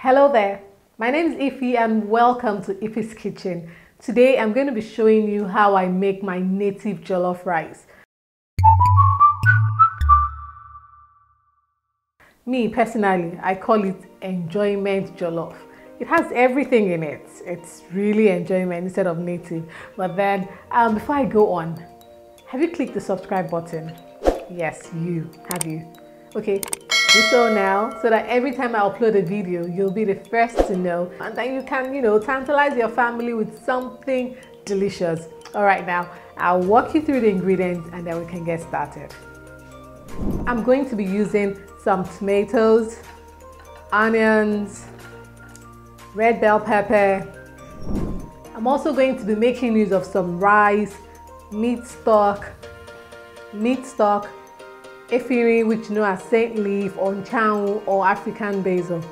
Hello there, my name is Ify and welcome to Ify'S Kitchen. Today I'm going to be showing you how I make my native jollof rice. Me personally, I call it enjoyment jollof. It has everything in it. It's really enjoyment instead of native. But then before I go on, have you clicked the subscribe button? Yes, have you? Okay. Do so now so that every time I upload a video, you'll be the first to know, and then you can, tantalize your family with something delicious. All right, now I'll walk you through the ingredients and then we can get started. I'm going to be using some tomatoes, onions, red bell pepper. I'm also going to be making use of some rice, meat stock, Effirin, which you know as saint leaf, onchan, or African basil.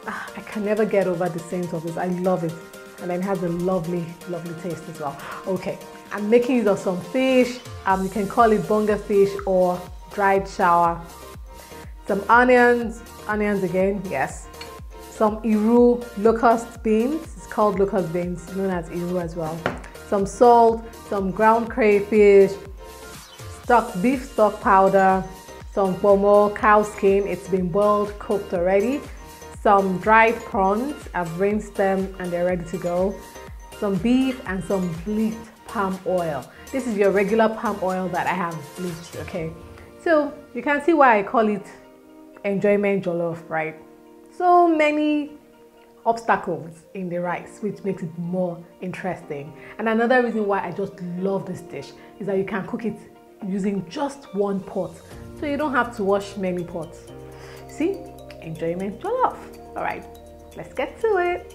I can never get over the scent of this. I love it, and then it has a lovely taste as well. Okay, I'm making use of some fish. You can call it bonga fish or dried shower. Some onions again, yes. Some iru locust beans. It's called locust beans, known as iru as well. Some salt, some ground crayfish, beef stock powder, some ponmo, cow skin, it's been boiled, cooked already, some dried prawns, I've rinsed them and they're ready to go, some beef and some bleached palm oil. This is your regular palm oil that I have bleached, okay? So you can see why I call it enjoyment jollof, right? So many obstacles in the rice, which makes it more interesting. And another reason why I just love this dish is that you can cook it using just one pot, so you don't have to wash many pots. See, enjoyment jollof. All right, let's get to it.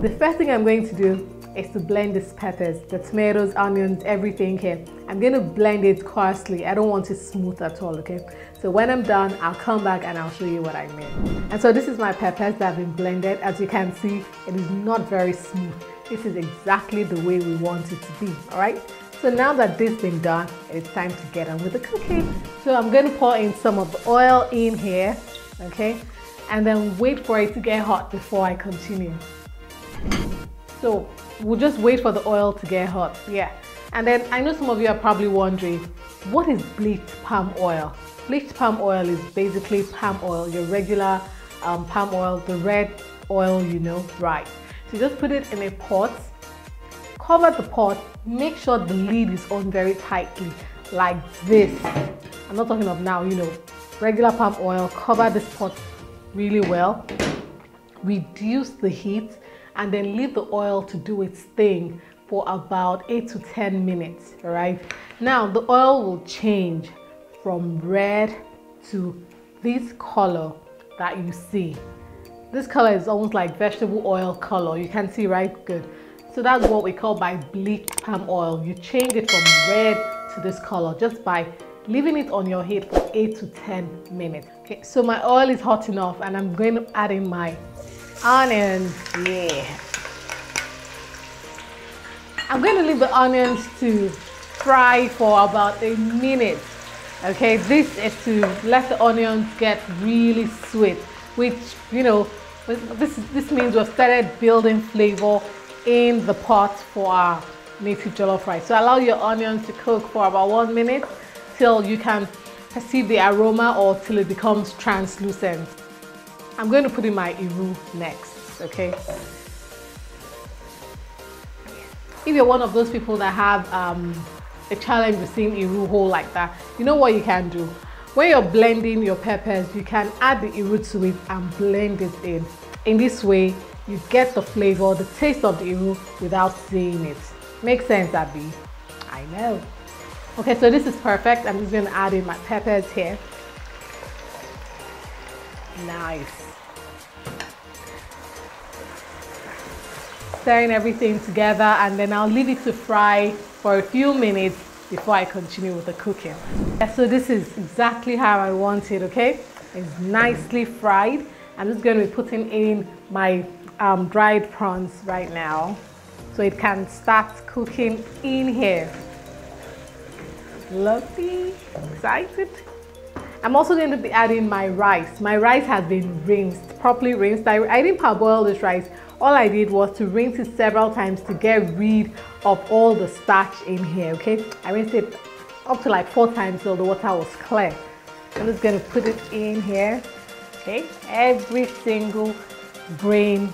The first thing I'm going to do is to blend these peppers, the tomatoes, onions, everything here. I'm going to blend it coarsely. I don't want it smooth at all, okay? So when I'm done, I'll come back and I'll show you what I mean. And so this is my peppers that have been blended. As you can see, it is not very smooth. This is exactly the way we want it to be, all right? So now that this has been done, it's time to get on with the cooking. So I'm going to pour in some of the oil in here, okay? And then wait for it to get hot before I continue. So we'll just wait for the oil to get hot, yeah. And then I know some of you are probably wondering, what is bleached palm oil? Bleached palm oil is basically palm oil, your regular palm oil, the red oil, right? So just put it in a pot. Cover the pot, make sure the lid is on very tightly, like this. I'm not talking of now, regular palm oil. Cover this pot really well, reduce the heat, and then leave the oil to do its thing for about 8 to 10 minutes, all right? Now, the oil will change from red to this color that you see. This color is almost like vegetable oil color. You can see, right? Good. So that's what we call by bleached palm oil. You change it from red to this color just by leaving it on your heat for 8 to 10 minutes. Okay, so my oil is hot enough and I'm going to add in my onions. Yeah. I'm going to leave the onions to fry for about a minute. Okay, this is to let the onions get really sweet, which, this means we've started building flavor in the pot for our native jollof rice. So allow your onions to cook for about 1 minute till you can perceive the aroma or till it becomes translucent. I'm going to put in my iru next, okay? If you're one of those people that have a challenge with seeing iru whole like that, you know what you can do? When you're blending your peppers, you can add the iru to it and blend it in. In this way, you get the flavor, the taste of the iru without seeing it. Makes sense, Abby? I know. Okay, so this is perfect. I'm just going to add in my peppers here. Nice. Stirring everything together, and then I'll leave it to fry for a few minutes before I continue with the cooking. So this is exactly how I want it, okay? It's nicely fried. I'm just going to be putting in my dried prawns right now so it can start cooking in here. Lovely, excited. I'm also going to be adding my rice. My rice has been rinsed, properly rinsed. I didn't parboil this rice. All I did was to rinse it several times to get rid of all the starch in here, okay? I rinsed it up to like 4 times so the water was clear. I'm just going to put it in here, okay? Every single grain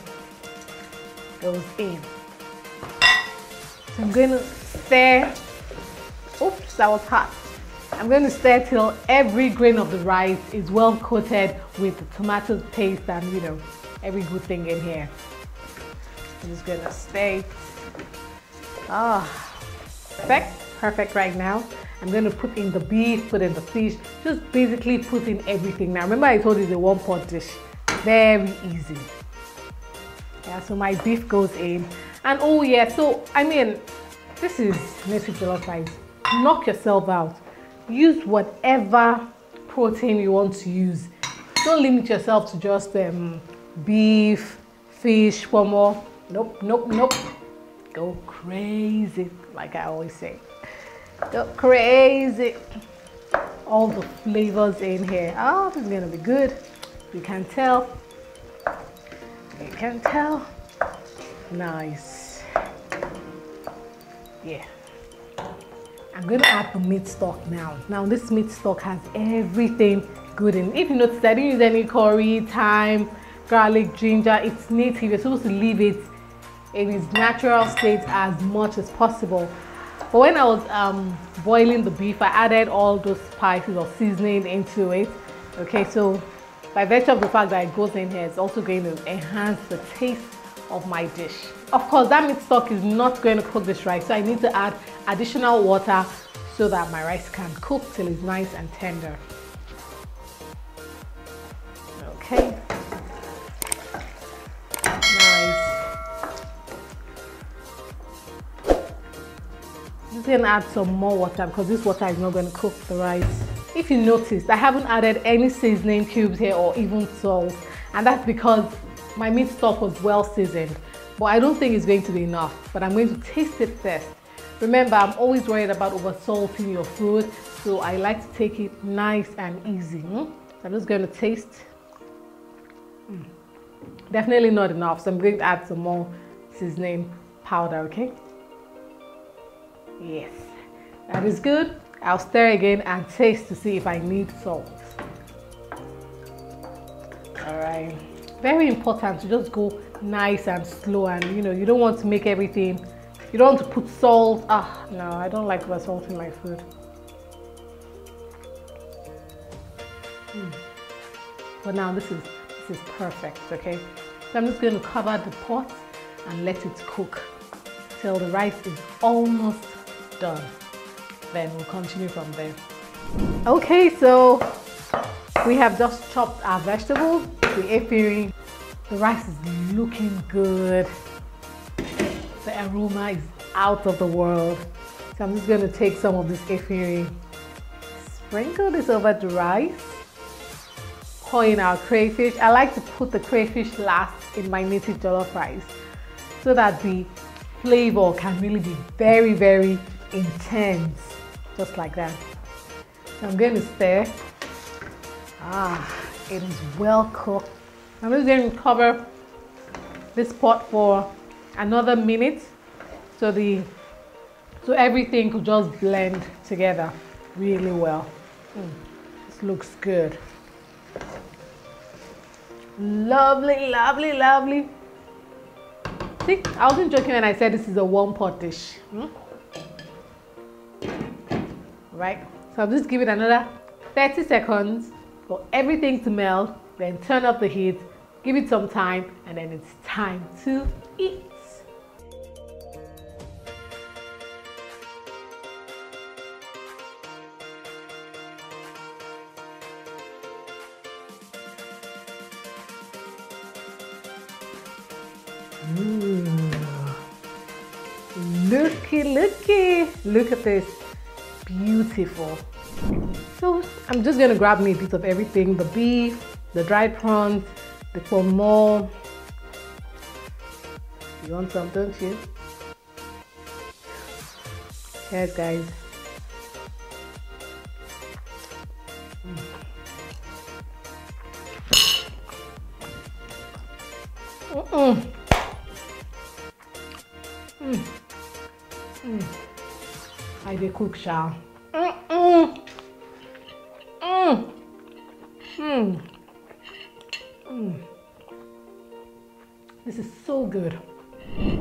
goes in. So I'm going to stir. Oops, that was hot. I'm going to stir till every grain of the rice is well coated with the tomato paste and, you know, every good thing in here. I'm just going to stir it. Perfect right now. I'm going to put in the beef, put in the fish, just basically put in everything. Now remember I told you it's a one-pot dish. Very easy. Yeah, so my beef goes in. And oh yeah, so I mean, this is native jollof rice. Knock yourself out. Use whatever protein you want to use. Don't limit yourself to just beef, fish, ponmo. Nope. Go crazy, like I always say. Go crazy. All the flavors in here. Oh, this is gonna be good. You can tell. You can tell. Nice. Yeah. I'm going to add the meat stock now. Now this meat stock has everything good in it. If you notice, I didn't use any curry, thyme, garlic, ginger. It's native. You're supposed to leave it in its natural state as much as possible. But when I was boiling the beef, I added all those spices or seasoning into it. Okay, so by virtue of the fact that it goes in here, it's also going to enhance the taste of my dish. Of course, that meat stock is not going to cook this rice, so I need to add additional water so that my rice can cook till it's nice and tender. Okay. Nice. I'm just going to add some more water because this water is not going to cook the rice. If you noticed, I haven't added any seasoning cubes here or even salt, and that's because my meat stock was well seasoned. But I don't think it's going to be enough, but I'm going to taste it first. Remember, I'm always worried about over salting your food, so I like to take it nice and easy. So I'm just going to taste. Definitely not enough, so I'm going to add some more seasoning powder, okay? Yes, that is good. I'll stir again and taste to see if I need salt. All right. Very important to just go nice and slow, and you know, you don't want to make everything, you don't want to put salt. No, I don't like over salt in my food. But now this is perfect, okay? So I'm just going to cover the pot and let it cook till the rice is almost done. Then we'll continue from there. Okay, so we have just chopped our vegetables, the Effirin. The rice is looking good. The aroma is out of the world. So I'm just going to take some of this Effirin, sprinkle this over the rice, pour in our crayfish. I like to put the crayfish last in my native jollof rice so that the flavor can really be very, very intense, just like that. So I'm going to stir. It is well cooked. I'm just going to cover this pot for another minute so everything could just blend together really well. This looks good. Lovely, lovely, lovely. See, I wasn't joking when I said this is a one-pot dish. Right? So I'll just give it another 30 seconds for everything to melt, then turn up the heat, give it some time, and then it's time to eat. Looky, look at this. Beautiful. So I'm just going to grab me a bit of everything, the beef, the dried prawns, the ponmo. You want some, don't you? Cheers, guys. I dey cook sha. This is so good.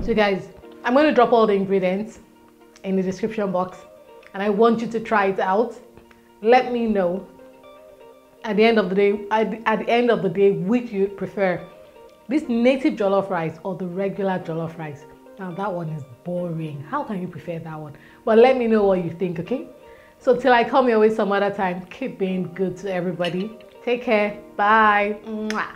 So guys, I'm going to drop all the ingredients in the description box and I want you to try it out. Let me know at the end of the day, which you prefer, this native jollof rice or the regular jollof rice. Now that one is boring. How can you prefer that one? But let me know what you think, okay? So till I come your way some other time, keep being good to everybody. Take care. Bye. Mwah.